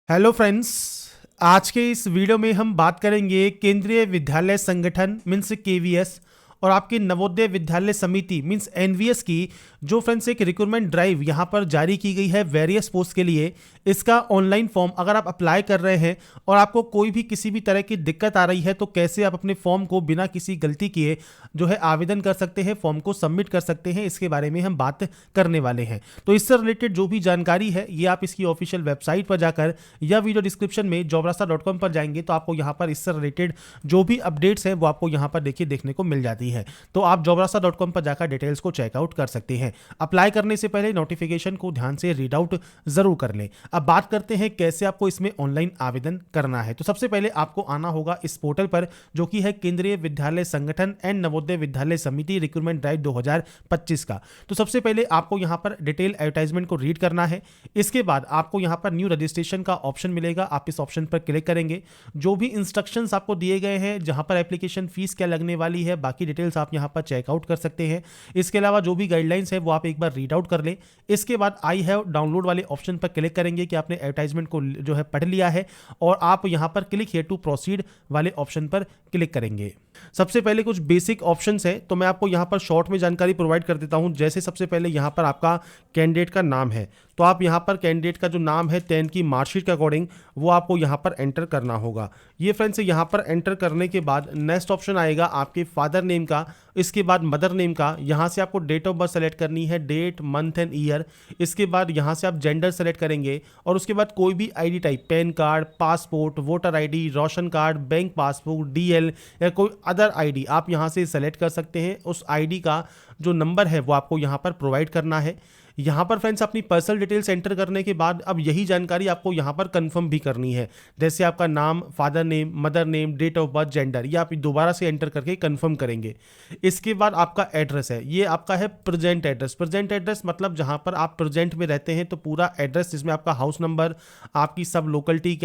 Hello friends. आज के इस वीडियो में हम बात करेंगे केंद्रीय विद्यालय संगठन मीन्स केवीएस और आपकी नवोदय विद्यालय समिति मीन्स एनवीएस की जो फ्रेंड्स एक रिक्रूटमेंट ड्राइव यहाँ पर जारी की गई है वेरियस पोस्ट के लिए। इसका ऑनलाइन फॉर्म अगर आप अप्लाई कर रहे हैं और आपको कोई भी किसी भी तरह की दिक्कत आ रही है तो कैसे आप अपने फॉर्म को बिना किसी गलती किए जो है आवेदन कर सकते हैं, फॉर्म को सबमिट कर सकते हैं, इसके बारे में हम बात करने वाले हैं। तो इससे रिलेटेड जो भी जानकारी है ये आप इसकी ऑफिशियल वेबसाइट पर जाकर या वीडियो डिस्क्रिप्शन में jobrasta.com पर जाएंगे तो आपको यहाँ पर इससे रिलेटेड जो भी अपडेट्स हैं वो आपको यहाँ पर देखने को मिल जाती है। तो आप jobrasta.com पर जाकर डिटेल्स को चेकआउट कर सकते हैं। अप्लाई करने से पहले नोटिफिकेशन को ध्यान से रीड आउट जरूर कर लें। अब बात करते हैं कैसे आपको इसमें ऑनलाइन आवेदन करना है। तो सबसे पहले आपको आना होगा इस पोर्टल पर जो कि है केंद्रीय विद्यालय संगठन एंड नवोदय विद्यालय समिति रिक्रूटमेंट ड्राइव 2025 का। तो सबसे पहले आपको यहां पर डिटेल एडवर्टाइजमेंट को रीड करना है। इसके बाद आपको यहां पर न्यू रजिस्ट्रेशन का ऑप्शन मिलेगा, आप इस ऑप्शन पर क्लिक करेंगे। जो भी इंस्ट्रक्शंस आपको दिए गए हैं, जहां पर एप्लीकेशन फीस क्या लगने वाली है, बाकी डिटेल्स आप यहां पर चेकआउट कर सकते हैं। इसके अलावा जो भी गाइडलाइंस है वो आप एक बार रीड आउट कर लें। इसके बाद आई हैव डाउनलोड वाले ऑप्शन पर क्लिक करेंगे कि आपने एडवर्टाइजमेंट को जो है पढ़ लिया है और आप यहां पर क्लिक हियर टू प्रोसीड वाले ऑप्शन पर क्लिक करेंगे। सबसे पहले कुछ बेसिक ऑप्शंस हैं तो मैं आपको यहां पर शॉर्ट में जानकारी प्रोवाइड कर देता हूं। जैसे सबसे पहले यहां पर आपका कैंडिडेट का नाम है तो आप यहां पर कैंडिडेट का जो नाम है 10 की मार्कशीट के अकॉर्डिंग वो आपको यहां पर एंटर करना होगा। ये फ्रेंड्स यहां पर एंटर करने के बाद नेक्स्ट ऑप्शन आएगा आपके फादर नेम का, इसके बाद मदर नेम का। यहां से आपको डेट ऑफ बर्थ सेलेक्ट करनी है, डेट मंथ एंड ईयर। इसके बाद यहां से आप जेंडर सेलेक्ट करेंगे और उसके बाद कोई भी ID type, pan card, passport, voter ID, ration card, bank passbook, DL या कोई अदर आईडी आप यहां से सेलेक्ट कर सकते हैं। उस आईडी का जो नंबर है वो आपको यहां पर प्रोवाइड करना है। यहाँ पर फ्रेंड्स अपनी पर्सनल डिटेल्स एंटर करने के बाद अब यही जानकारी आपको यहाँ पर कंफर्म भी करनी है। जैसे आपका नाम, father name, mother name, date of birth, gender, ये आप दोबारा से एंटर करके कंफर्म करेंगे। इसके बाद आपका एड्रेस है, ये आपका है प्रेजेंट एड्रेस। प्रेजेंट एड्रेस मतलब जहाँ पर आप प्रेजेंट में रहते हैं तो पूरा एड्रेस जिसमें आपका हाउस नंबर, आपकी सब लोकलिटी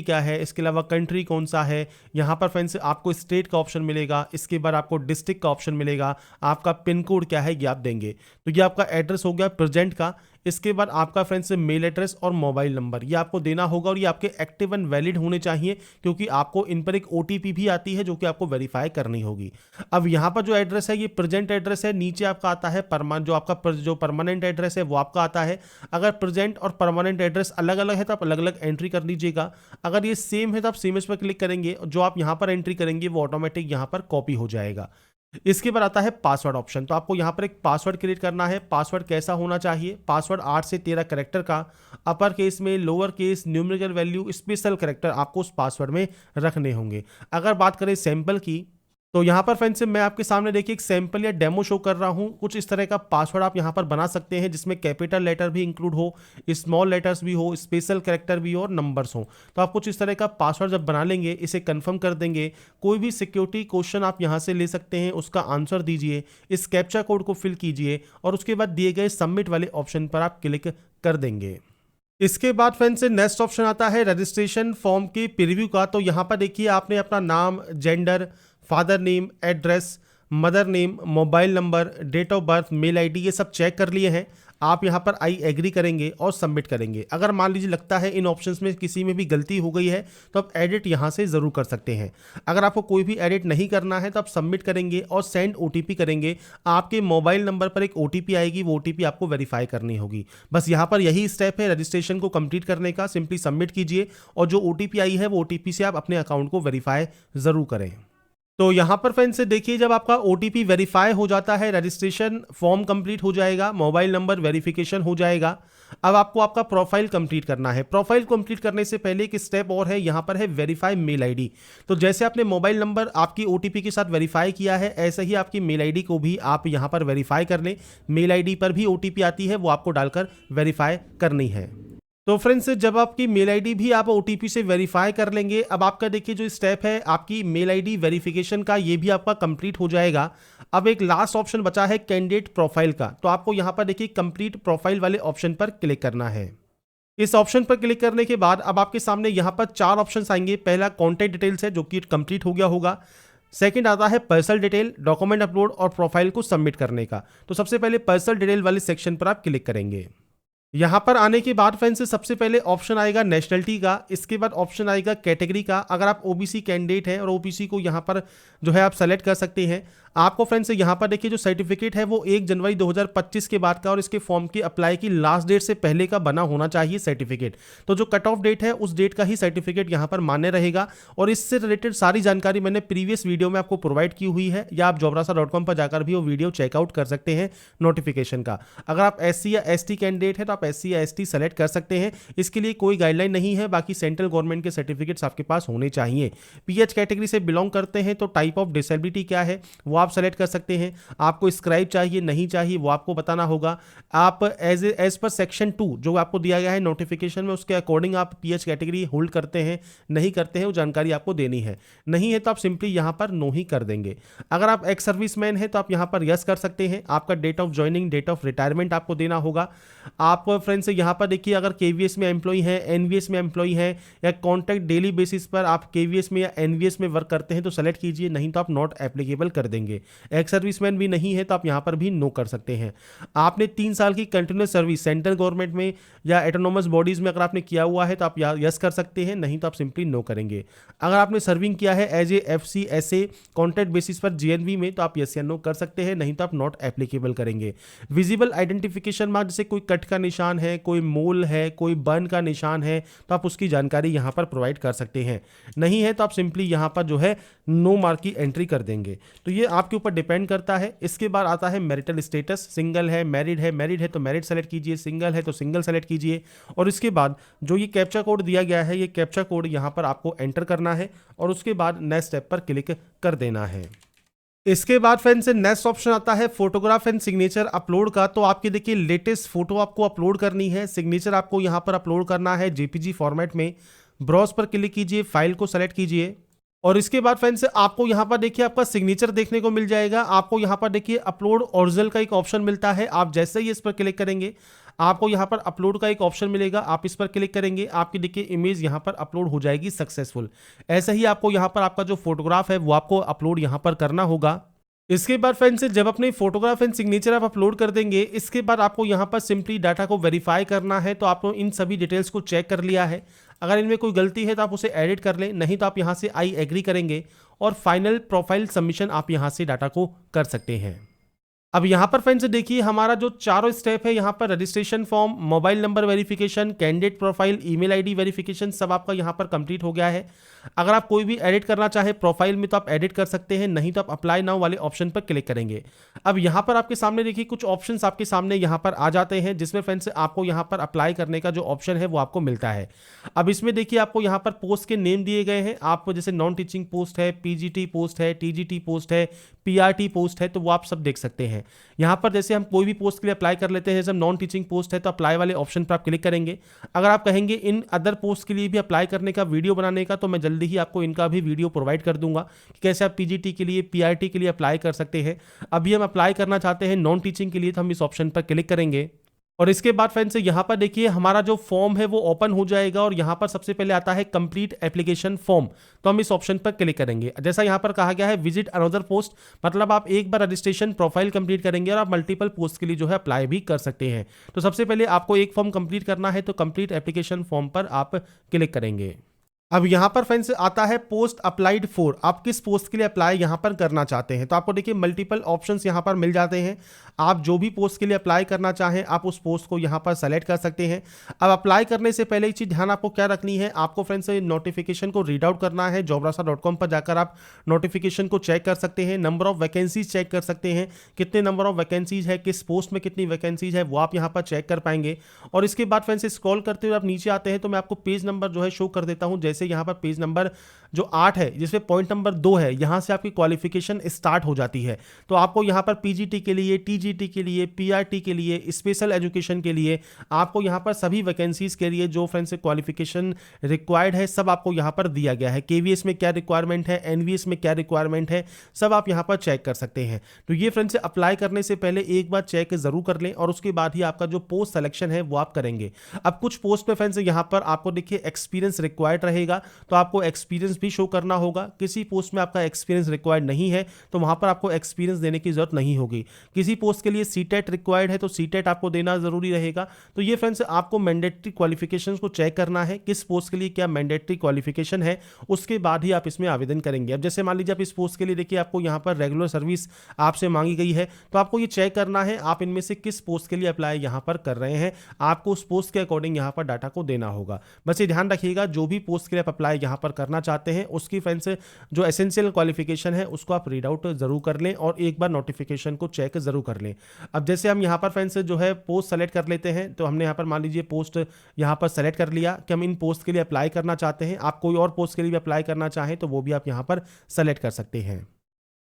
क्या है, इसके अलावा कंट्री कौन सा है। यहाँ पर फ्रेंड्स आपको स्टेट का ऑप्शन मिलेगा, इसके बाद आपको डिस्ट्रिक्ट का ऑप्शन मिलेगा, आपका पिन कोड क्या है ये आप देंगे। तो ये आपका एड्रेस हो गया प्रेजेंट का। इसके बाद आपका फ्रेंड्स मेल एड्रेस और मोबाइल नंबर ये आपको देना होगा और ये आपके एक्टिव एंड वैलिड होने चाहिए क्योंकि आपको इन पर एक ओटीपी भी आती है जो कि आपको वेरीफाई करनी होगी। अब यहाँ पर जो एड्रेस है ये प्रेजेंट एड्रेस है, नीचे आपका आता है जो आपका जो परमानेंट एड्रेस है वो आपका आता है। अगर प्रेजेंट और परमानेंट एड्रेस अलग अलग है तो आप अलग अलग एंट्री कर लीजिएगा। अगर ये सेम है तो आप सेम इस पर क्लिक करेंगे, जो आप यहाँ पर एंट्री करेंगे वो ऑटोमेटिक यहाँ पर कॉपी हो जाएगा। इसके बाद आता है पासवर्ड ऑप्शन। तो आपको यहाँ पर एक पासवर्ड क्रिएट करना है। पासवर्ड कैसा होना चाहिए? पासवर्ड 8 से 13 कैरेक्टर का, अपर केस में, lower case, numerical value, special character आपको उस पासवर्ड में रखने होंगे। अगर बात करें सैंपल की तो यहाँ पर फ्रेंड्स मैं आपके सामने देखिए एक सैंपल या डेमो शो कर रहा हूँ। कुछ इस तरह का पासवर्ड आप यहाँ पर बना सकते हैं जिसमें कैपिटल लेटर भी इंक्लूड हो, स्मॉल लेटर्स भी हो, स्पेशल कैरेक्टर भी हो और नंबर्स हो। तो आप कुछ इस तरह का पासवर्ड जब बना लेंगे, इसे कंफर्म कर देंगे। कोई भी सिक्योरिटी क्वेश्चन आप यहाँ से ले सकते हैं, उसका आंसर दीजिए, इस कैप्चा कोड को फिल कीजिए और उसके बाद दिए गए सबमिट वाले ऑप्शन पर आप क्लिक कर देंगे। इसके बाद फ्रेंड्स से नेक्स्ट ऑप्शन आता है रजिस्ट्रेशन फॉर्म के प्रीव्यू का। तो यहाँ पर देखिए आपने अपना नाम, gender, father name, address, mother name, mobile number, date of birth, mail ID ये सब चेक कर लिए हैं। आप यहाँ पर आई एग्री करेंगे और सबमिट करेंगे। अगर मान लीजिए लगता है इन ऑप्शंस में किसी में भी गलती हो गई है तो आप एडिट यहाँ से ज़रूर कर सकते हैं। अगर आपको कोई भी एडिट नहीं करना है तो आप सबमिट करेंगे और सेंड ओटीपी करेंगे। आपके मोबाइल नंबर पर एक ओटीपी आएगी, वो ओटीपी आपको वेरीफाई करनी होगी। बस यहाँ पर यही स्टेप है रजिस्ट्रेशन को कंप्लीट करने का। सिंपली सबमिट कीजिए और जो ओटीपी आई है वो ओटीपी से आप अपने अकाउंट को वेरीफाई ज़रूर करें। तो यहाँ पर फ्रेंड्स देखिए जब आपका ओटीपी वेरीफाई हो जाता है, रजिस्ट्रेशन फॉर्म कंप्लीट हो जाएगा, मोबाइल नंबर वेरिफिकेशन हो जाएगा। अब आपको आपका प्रोफाइल कंप्लीट करना है। प्रोफाइल कंप्लीट करने से पहले एक स्टेप और है, यहाँ पर है वेरीफाई मेल आईडी। तो जैसे आपने मोबाइल नंबर आपकी ओटीपी के साथ वेरीफाई किया है, ऐसे ही आपकी मेल आईडी को भी आप यहाँ पर वेरीफाई कर लें। मेल आईडी पर भी ओटीपी आती है, वो आपको डालकर वेरीफाई करनी है। तो फ्रेंड्स जब आपकी मेल आईडी भी आप ओटीपी से वेरीफाई कर लेंगे, अब आपका देखिए जो स्टेप है आपकी मेल आईडी वेरिफिकेशन का, ये भी आपका कंप्लीट हो जाएगा। अब एक लास्ट ऑप्शन बचा है कैंडिडेट प्रोफाइल का। तो आपको यहाँ पर देखिए कंप्लीट प्रोफाइल वाले ऑप्शन पर क्लिक करना है। इस ऑप्शन पर क्लिक करने के बाद अब आपके सामने यहाँ पर 4 ऑप्शन आएंगे। पहला कॉन्टैक्ट डिटेल्स है जो कि कंप्लीट हो गया होगा। सेकंड आता है पर्सनल डिटेल, डॉक्यूमेंट अपलोड और प्रोफाइल को सबमिट करने का। तो सबसे पहले पर्सनल डिटेल वाले सेक्शन पर आप क्लिक करेंगे। यहाँ पर आने के बाद फ्रेंड्स सबसे पहले ऑप्शन आएगा नेशनलिटी का, इसके बाद ऑप्शन आएगा कैटेगरी का। अगर आप ओबीसी कैंडिडेट हैं और ओबीसी को यहाँ पर जो है आप सेलेक्ट कर सकते हैं। आपको फ्रेंड्स यहाँ पर देखिए जो सर्टिफिकेट है वो 1 जनवरी 2025 के बाद का और इसके फॉर्म की अप्लाई की लास्ट डेट से पहले का बना होना चाहिए सर्टिफिकेट। तो जो कट ऑफ डेट है उस डेट का ही सर्टिफिकेट यहाँ पर मान्य रहेगा। और इससे रिलेटेड सारी जानकारी मैंने प्रीवियस वीडियो में आपको प्रोवाइड की हुई है, या आप jobrasa.com पर जाकर भी वो वीडियो चेकआउट कर सकते हैं नोटिफिकेशन का। अगर आप SC या ST कैंडिडेट है तो आप SC या ST सेलेक्ट कर सकते हैं, इसके लिए कोई गाइडलाइन नहीं है। बाकी सेंट्रल गवर्नमेंट के सर्टिफिकेट्स आपके पास होने चाहिए। PH कैटेगरी से बिलोंग करते हैं तो टाइप ऑफ डिसेबिलिटी क्या है वो आप सेलेक्ट कर सकते हैं। आपको स्क्राइब चाहिए नहीं चाहिए वो आपको बताना होगा। आप एज पर सेक्शन 2 जो आपको दिया गया है नोटिफिकेशन में उसके अकॉर्डिंग आप PH कैटेगरी होल्ड करते हैं नहीं करते हैं वो जानकारी आपको देनी है। नहीं है तो आप सिंपली यहां पर नो ही कर देंगे। अगर आप एक्स सर्विसमैन है तो आप यहां पर यस कर सकते हैं। आपका date of joining, date of retirement आपको देना होगा। आप फ्रेंड्स यहां पर देखिए अगर KVS में एम्प्लॉई है, NVS में एम्प्लॉई है या कॉन्ट्रैक्ट डेली बेसिस पर आप KVS में या NVS में वर्क करते हैं तो सेलेक्ट कीजिए, नहीं तो आप नॉट एप्लीकेबल कर देंगे। एक्स सर्विसमैन भी नहीं है तो आप यहां पर भी नो कर सकते हैं। आपने 3 साल की कंटिन्यूस सर्विस सेंट्रल गवर्नमेंट में या एटोनोमस बॉडीज में अगर आपने किया हुआ है तो आप यस कर सकते हैं, नहीं तो आप सिंपली नो करेंगे। अगर आपने सर्विंग किया है as a FC SA contract basis पर GNV में तो आप यस या नो कर सकते हैं, नहीं तो आप नॉट एप्लीकेबल करेंगे। विजिबल आइडेंटिफिकेशन मार्क जैसे कोई कट का निशान है, कोई मोल है, कोई बर्न का निशान है तो आप उसकी जानकारी यहां पर प्रोवाइड कर सकते हैं। नहीं है तो आप सिंपली यहां पर जो है नो मार्क की एंट्री कर देंगे। तो ये आपके ऊपर डिपेंड करता है। इसके बाद आता है मैरिटल स्टेटस, सिंगल है मैरिड है, मैरिड है तो मैरिड सेलेक्ट कीजिए, सिंगल है तो सिंगल सेलेक्ट कीजिए। और इसके बाद जो ये कैप्चा कोड दिया गया है ये कैप्चा कोड यहां पर आपको एंटर करना है और उसके बाद नेक्स्ट स्टेप पर क्लिक कर देना है। इसके बाद फ्रेंड्स नेक्स्ट ऑप्शन आता है फोटोग्राफ एंड सिग्नेचर अपलोड का। तो आपकी देखिए लेटेस्ट फोटो आपको अपलोड करनी है, सिग्नेचर आपको यहां पर अपलोड करना है JPG फॉर्मेट में। ब्राउज पर क्लिक कीजिए, फाइल को सेलेक्ट कीजिए और इसके बाद फ्रेंड्स आपको यहां पर देखिए आपका सिग्नेचर देखने को मिल जाएगा। आपको यहां पर देखिए अपलोड ओरिजिनल का एक ऑप्शन मिलता है। आप जैसे ही इस पर क्लिक करेंगे आपको यहां पर अपलोड का एक ऑप्शन मिलेगा, आप इस पर क्लिक करेंगे, आपकी देखिए इमेज यहां पर अपलोड हो जाएगी सक्सेसफुल। ऐसे ही आपको यहां पर आपका जो फोटोग्राफ है वो आपको अपलोड यहां पर करना होगा। इसके बाद फ्रेंड्स जब अपने फोटोग्राफ एंड सिग्नेचर आप अपलोड कर देंगे इसके बाद आपको यहां पर सिंपली डाटा को वेरीफाई करना है। तो आपने इन सभी डिटेल्स को चेक कर लिया है, अगर इनमें कोई गलती है तो आप उसे एडिट कर लें, नहीं तो आप यहां से आई एग्री करेंगे और फाइनल प्रोफाइल सबमिशन आप यहां से डाटा को कर सकते हैं। अब यहाँ पर फ्रेंड्स देखिए हमारा जो चारों स्टेप है यहाँ पर registration form, mobile number verification, candidate profile, email ID verification सब आपका यहाँ पर कंप्लीट हो गया है। अगर आप कोई भी एडिट करना चाहे प्रोफाइल में तो आप एडिट कर सकते हैं, नहीं तो आप अप्लाई नाउ वाले ऑप्शन पर क्लिक करेंगे। अब यहाँ पर आपके सामने देखिए कुछ ऑप्शंस आपके सामने यहाँ पर आ जाते हैं जिसमें फ्रेंड्स आपको यहाँ पर अप्लाई करने का जो ऑप्शन है वो आपको मिलता है। अब इसमें देखिए आपको यहाँ पर पोस्ट के नेम दिए गए हैं। आप जैसे नॉन टीचिंग पोस्ट है, PGT पोस्ट है, TGT पोस्ट है, PRT पोस्ट है, तो वो आप सब देख सकते हैं। यहाँ पर जैसे हम कोई भी पोस्ट के लिए अप्लाई कर लेते हैं, जैसे नॉन टीचिंग पोस्ट है तो अप्लाई वाले ऑप्शन पर आप क्लिक करेंगे। अगर आप कहेंगे इन अदर पोस्ट के लिए भी अप्लाई करने का वीडियो बनाने का तो मैं जल्दी ही आपको इनका भी वीडियो प्रोवाइड कर दूंगा कि कैसे आप PGT के लिए, PRT के लिए अप्लाई कर सकते हैं। अभी हम अप्लाई करना चाहते हैं नॉन टीचिंग के लिए तो हम इस ऑप्शन पर क्लिक करेंगे और इसके बाद फ्रेंड्स यहाँ पर देखिए हमारा जो फॉर्म है वो ओपन हो जाएगा और यहाँ पर सबसे पहले आता है कंप्लीट एप्लीकेशन फॉर्म। तो हम इस ऑप्शन पर क्लिक करेंगे। जैसा यहाँ पर कहा गया है विजिट अनदर पोस्ट, मतलब आप एक बार रजिस्ट्रेशन प्रोफाइल कंप्लीट करेंगे और आप मल्टीपल पोस्ट के लिए जो है अप्लाई भी कर सकते हैं। तो सबसे पहले आपको एक फॉर्म कंप्लीट करना है तो कंप्लीट एप्लीकेशन फॉर्म पर आप क्लिक करेंगे। अब यहाँ पर फ्रेंड्स आता है पोस्ट अप्लाइड फॉर, आप किस पोस्ट के लिए अप्लाई यहाँ पर करना चाहते हैं। तो आपको देखिए मल्टीपल ऑप्शंस यहाँ पर मिल जाते हैं। आप जो भी पोस्ट के लिए अप्लाई करना चाहें आप उस पोस्ट को यहाँ पर सेलेक्ट कर सकते हैं। अब अप्लाई करने से पहले एक चीज़ ध्यान आपको क्या रखनी है, आपको फ्रेंड्स नोटिफिकेशन को रीड आउट करना है। jobrasa.com पर जाकर आप नोटिफिकेशन को चेक कर सकते हैं, नंबर ऑफ वैकेंसीज चेक कर सकते हैं, कितने नंबर ऑफ वैकेंसीज है, किस पोस्ट में कितनी वैकेंसीज है वो आप यहाँ पर चेक कर पाएंगे। और इसके बाद फ्रेंड्स स्क्रॉल करते हुए आप नीचे आते हैं तो मैं आपको पेज नंबर जो है शो कर देता हूँ। जैसे यहाँ पर पेज नंबर जो 8 है जिसमें पॉइंट नंबर 2 है, यहाँ से आपकी क्वालिफिकेशन स्टार्ट हो जाती है। तो आपको यहाँ पर PGT के लिए, TGT के लिए, PRT के लिए, स्पेशल एजुकेशन के लिए आपको यहाँ पर सभी वैकेंसीज के लिए जो फ्रेंड्स क्वालिफिकेशन रिक्वायर्ड है सब आपको यहाँ पर दिया गया है। KVS में क्या रिक्वायरमेंट है, NVS में क्या रिक्वायरमेंट है, सब आप यहाँ पर चेक कर सकते हैं। तो ये फ्रेंड्स अप्लाई करने से पहले एक बार चेक जरूर कर लें और उसके बाद ही आपका जो पोस्ट सिलेक्शन है वो आप करेंगे। अब कुछ पोस्ट पे फ्रेंड्स यहाँ पर आपको देखिए एक्सपीरियंस रिक्वायर्ड रहेगा। रहेगा तो आपको एक्सपीरियंस भी शो करना होगा। किसी पोस्ट में आपका एक्सपीरियंस रिक्वायर्ड नहीं है तो वहाँ पर आपको एक्सपीरियंस देने की ज़रूरत नहीं होगी। किसी पोस्ट के लिए सीटेट रिक्वायर्ड है तो सीटेट आपको देना ज़रूरी रहेगा। तो ये फ्रेंड्स आपको मैंडेटरी क्वालिफिकेशंस को चेक करना है, किस पोस्ट के लिए क्या मैंडेटरी क्वालिफिकेशन है, उसके बाद ही आप इसमें आवेदन करेंगे। अब जैसे मान लीजिए आप इस पोस्ट के लिए देखिए आपको यहाँ पर रेगुलर सर्विस आपसे मांगी गई है, तो आपको ये चेक करना है आप इनमें से किस पोस्ट के लिए अप्लाई यहाँ पर कर रहे हैं। आपको उस पोस्ट के अकॉर्डिंग यहाँ पर डाटा को देना होगा। बस ये ध्यान रखिएगा जो भी पोस्ट के लिए आप अप्लाई यहाँ पर करना चाहते हैं उसकी फ्रेंड्स जो एसेंशियल क्वालिफिकेशन है उसको आप रीड आउट जरूर कर लें और एक बार नोटिफिकेशन को चेक जरूर कर लें। अब जैसे हम यहाँ पर फ्रेंड्स जो है पोस्ट सेलेक्ट कर लेते हैं, तो हमने यहाँ पर मान लीजिए पोस्ट यहाँ पर सेलेक्ट कर लिया कि हम इन पोस्ट के लिए अप्लाई करना चाहते हैं। आप कोई और पोस्ट के लिए भी अप्लाई करना चाहें तो वो भी आप यहाँ पर सेलेक्ट कर सकते हैं।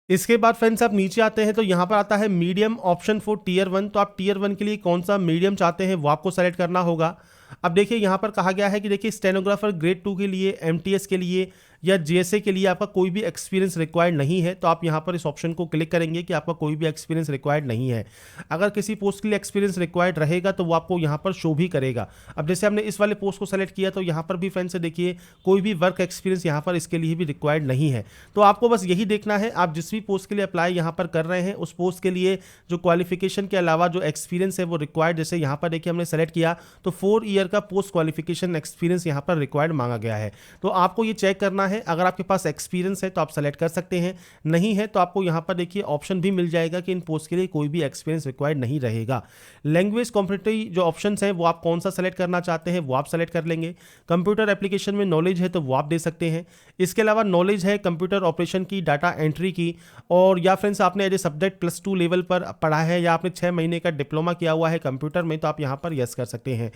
इसके बाद फ्रेंड्स आप नीचे आते हैं तो यहाँ पर आता है मीडियम ऑप्शन फॉर टीयर 1। तो आप टीयर 1 के लिए कौन सा मीडियम चाहते हैं वो आपको सेलेक्ट करना होगा। अब देखिए यहाँ पर कहा गया है कि देखिए स्टेनोग्राफर ग्रेड 2 के लिए, एमटीएस के लिए या जीएसए के लिए आपका कोई भी एक्सपीरियंस रिक्वायर्ड नहीं है। तो आप यहाँ पर इस ऑप्शन को क्लिक करेंगे कि आपका कोई भी एक्सपीरियंस रिक्वायर्ड नहीं है। अगर किसी पोस्ट के लिए एक्सपीरियंस रिक्वायर्ड रहेगा तो वो आपको यहाँ पर शो भी करेगा। अब जैसे हमने इस वाले पोस्ट को सेलेक्ट किया तो यहाँ पर भी फ्रेंड्स देखिए कोई भी वर्क एक्सपीरियंस यहाँ पर इसके लिए भी रिक्वायर्ड नहीं है। तो आपको बस यही देखना है आप जिस भी पोस्ट के लिए अप्लाई यहाँ पर कर रहे हैं उस पोस्ट के लिए जो क्वालिफिकेशन के अलावा जो एक्सपीरियंस है वो रिक्वायर्ड, जैसे यहाँ पर देखिए हमने सेलेक्ट किया तो 4 ईयर का पोस्ट क्वालिफिकेशन एक्सपीरियंस यहाँ पर रिक्वायर्ड मांगा गया है। तो आपको ये चेक करना है, अगर आपके पास एक्सपीरियंस है तो आप सेलेक्ट कर सकते हैं, नहीं है तो आपको यहाँ पर देखिए ऑप्शन भी मिल जाएगा कि इन पोस्ट के लिए कोई भी एक्सपीरियंस रिक्वायर्ड नहीं रहेगा। लैंग्वेज कॉम्पिटेटिव जो ऑप्शंस हैं वो आप कौन सा सेलेक्ट करना चाहते हैं वो आप सेलेक्ट कर लेंगे। कंप्यूटर एप्लीकेशन में नॉलेज है तो वो आप दे सकते हैं। इसके अलावा नॉलेज है कंप्यूटर ऑपरेशन की, डाटा एंट्री की, और या फ्रेंड्स आपने एज ए सब्जेक्ट +2 लेवल पर पढ़ा है या आपने 6 महीने का डिप्लोमा किया हुआ है कंप्यूटर में तो आप यहाँ पर यस कर सकते हैं।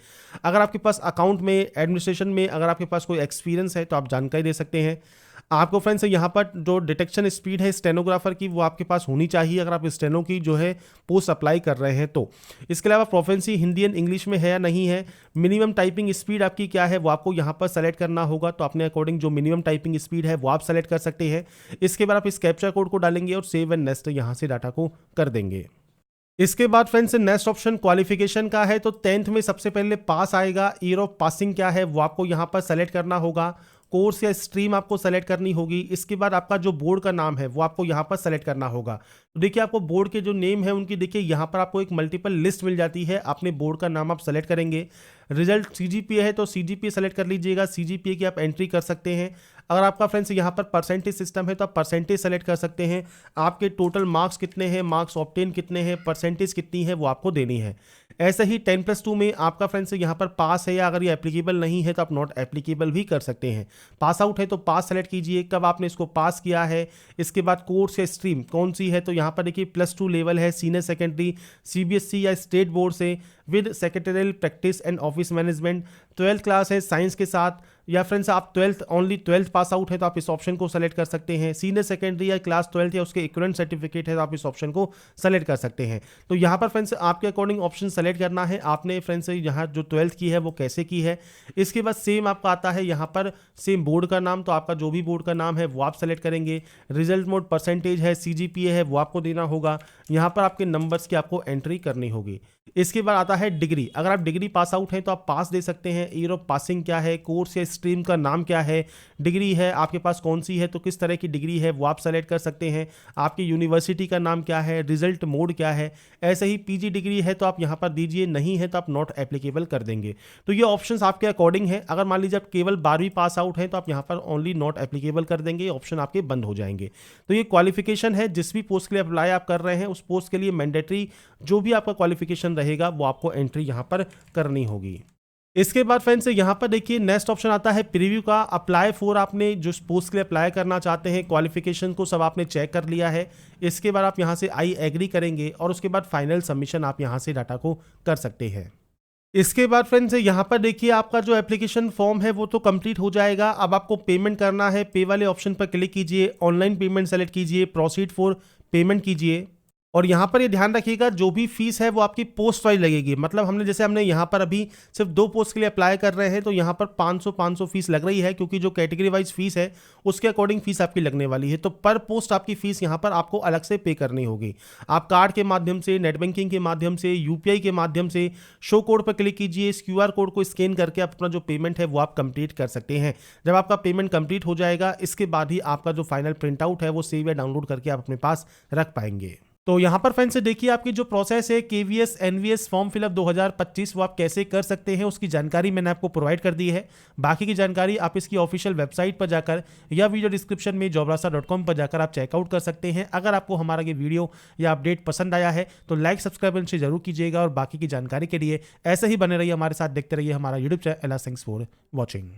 अगर आपके पास अकाउंट में, एडमिनिस्ट्रेशन में अगर आपके पास कोई एक्सपीरियंस है तो आप जानकारी दे सकते हैं। आपको फ्रेंड्स यहाँ पर जो डिटेक्शन स्पीड है स्टेनोग्राफर की वो आपके पास होनी चाहिए अगर आप स्टेनो की जो है पोस्ट अप्लाई कर रहे हैं तो। इसके अलावा प्रोफेंसी हिंदी एंड इंग्लिश में है या नहीं है। मिनिमम टाइपिंग स्पीड आपकी क्या है वो आपको यहाँ पर सेलेक्ट करना होगा। तो अपने अकॉर्डिंग जो मिनिमम टाइपिंग स्पीड है वो आप सेलेक्ट कर सकते हैं। इसके बाद आप इस कैप्चा कोड को डालेंगे और सेव एंड नेक्स्ट यहाँ से डाटा को कर देंगे। इसके बाद फ्रेंड्स नेक्स्ट ऑप्शन क्वालिफिकेशन का है। तो 10th में सबसे पहले पास आएगा। ईयर ऑफ पासिंग क्या है वो आपको यहाँ पर सेलेक्ट करना होगा। कोर्स या स्ट्रीम आपको सेलेक्ट करनी होगी। इसके बाद आपका जो बोर्ड का नाम है वो आपको यहाँ पर सेलेक्ट करना होगा। तो देखिए आपको बोर्ड के जो नेम है उनकी देखिए यहाँ पर आपको एक मल्टीपल लिस्ट मिल जाती है। अपने बोर्ड का नाम आप सेलेक्ट करेंगे। रिजल्ट सीजीपीए है तो सीजीपीए सेलेक्ट कर लीजिएगा। सीजीपीए की आप एंट्री कर सकते हैं। अगर आपका फ्रेंड्स यहाँ पर परसेंटेज सिस्टम है तो आप परसेंटेज सेलेक्ट कर सकते हैं। आपके टोटल मार्क्स कितने हैं, मार्क्स ऑब्टेन कितने हैं, परसेंटेज कितनी है वो आपको देनी है। ऐसे ही 10+2 में आपका फ्रेंड्स यहाँ पर पास है या अगर ये एप्लीकेबल नहीं है तो आप नॉट एप्लीकेबल भी कर सकते हैं। पास आउट है तो पास सेलेक्ट कीजिए, कब आपने इसको पास किया है। इसके बाद कोर्स या स्ट्रीम कौन सी है तो यहाँ पर देखिए +2 लेवल है, सीनियर सेकेंडरी, सीबीएसई या स्टेट बोर्ड से with secretarial practice and office management. 12th class है साइंस के साथ, या फ्रेंड्स आप 12th पास आउट है तो आप इस ऑप्शन को सेलेक्ट कर सकते हैं। सीनियर सेकेंडरी या क्लास 12th या उसके इक्विवेलेंट सर्टिफिकेट है तो आप इस ऑप्शन को सेलेक्ट कर सकते हैं। तो यहाँ पर फ्रेंड्स आपके अकॉर्डिंग ऑप्शन सेलेक्ट करना है आपने फ्रेंड्स यहाँ जो 12th की है वो कैसे की है। इसके बाद सेम आपका आता है यहाँ पर सेम बोर्ड का नाम, तो आपका जो भी बोर्ड का नाम है वो आप सेलेक्ट करेंगे। रिजल्ट मोड परसेंटेज है, सीजीपीए है वो आपको देना होगा। यहाँ पर आपके नंबर्स की आपको एंट्री करनी होगी। इसके बाद आता है डिग्री। अगर आप डिग्री पास आउट हैं तो आप पास दे सकते हैं। ईयर ऑफ पासिंग क्या है, कोर्स या स्ट्रीम का नाम क्या है, डिग्री है आपके पास कौन सी है तो किस तरह की डिग्री है वो आप सेलेक्ट कर सकते हैं। आपकी यूनिवर्सिटी का नाम क्या है, रिजल्ट मोड क्या है। ऐसे ही पीजी डिग्री है तो आप यहाँ पर दीजिए, नहीं है तो आप नॉट एप्लीकेबल कर देंगे। तो ये ऑप्शंस आपके अकॉर्डिंग है। अगर मान लीजिए आप केवल 12वीं पास आउट हैं तो आप यहाँ पर ओनली नॉट एप्लीकेबल कर देंगे, ऑप्शन आपके बंद हो जाएंगे। तो ये क्वालिफिकेशन है, जिस भी पोस्ट के लिए अप्लाई आप कर रहे हैं उस पोस्ट के लिए मैंडेटरी जो भी आपका क्वालिफिकेशन रहेगा वो आपको एंट्री यहाँ पर करनी होगी। इसके बाद फ्रेंड्स यहाँ पर देखिए नेक्स्ट ऑप्शन आता है प्रीव्यू का। अप्लाई फॉर, आपने जो पोस्ट के लिए अप्लाई करना चाहते हैं क्वालिफिकेशन को सब आपने चेक कर लिया है। इसके बाद आप यहाँ से आई एग्री करेंगे और उसके बाद फाइनल सबमिशन आप यहाँ से डाटा को कर सकते हैं। इसके बाद फ्रेंड्स यहाँ पर देखिए आपका जो एप्लीकेशन फॉर्म है वो तो कंप्लीट हो जाएगा। अब आपको पेमेंट करना है। पे वाले ऑप्शन पर क्लिक कीजिए, ऑनलाइन पेमेंट सेलेक्ट कीजिए, प्रोसीड फॉर पेमेंट कीजिए और यहाँ पर ये ध्यान रखिएगा जो भी फीस है वो आपकी पोस्ट वाइज लगेगी। मतलब हमने यहाँ पर अभी सिर्फ 2 पोस्ट के लिए अप्लाई कर रहे हैं तो यहाँ पर 500 फीस लग रही है, क्योंकि जो कैटेगरी वाइज फीस है उसके अकॉर्डिंग फीस आपकी लगने वाली है। तो पर पोस्ट आपकी फीस यहाँ पर आपको अलग से पे करनी होगी। आप कार्ड के माध्यम से, नेट बैंकिंग के माध्यम से, यूपीआई के माध्यम से शो कोड पर क्लिक कीजिए, इस क्यूआर कोड को स्कैन करके आप अपना जो पेमेंट है वो आप कंप्लीट कर सकते हैं। जब आपका पेमेंट कंप्लीट हो जाएगा इसके बाद ही आपका जो फाइनल प्रिंट आउट है वो सेव या डाउनलोड करके आप अपने पास रख पाएंगे। तो यहाँ पर फ्रेंड्स देखिए आपकी जो प्रोसेस है केवीएस एनवीएस फॉर्म फिलअप 2025 वो आप कैसे कर सकते हैं उसकी जानकारी मैंने आपको प्रोवाइड कर दी है। बाकी की जानकारी आप इसकी ऑफिशियल वेबसाइट पर जाकर या वीडियो डिस्क्रिप्शन में jobrasa.com पर जाकर आप चेकआउट कर सकते हैं। अगर आपको हमारा ये वीडियो या अपडेट पसंद आया है तो लाइक सब्सक्राइब से जरूर कीजिएगा और बाकी की जानकारी के लिए ऐसे ही बने रहिए हमारे साथ, देखते रहिए हमारा YouTube channel. Thanks for watching.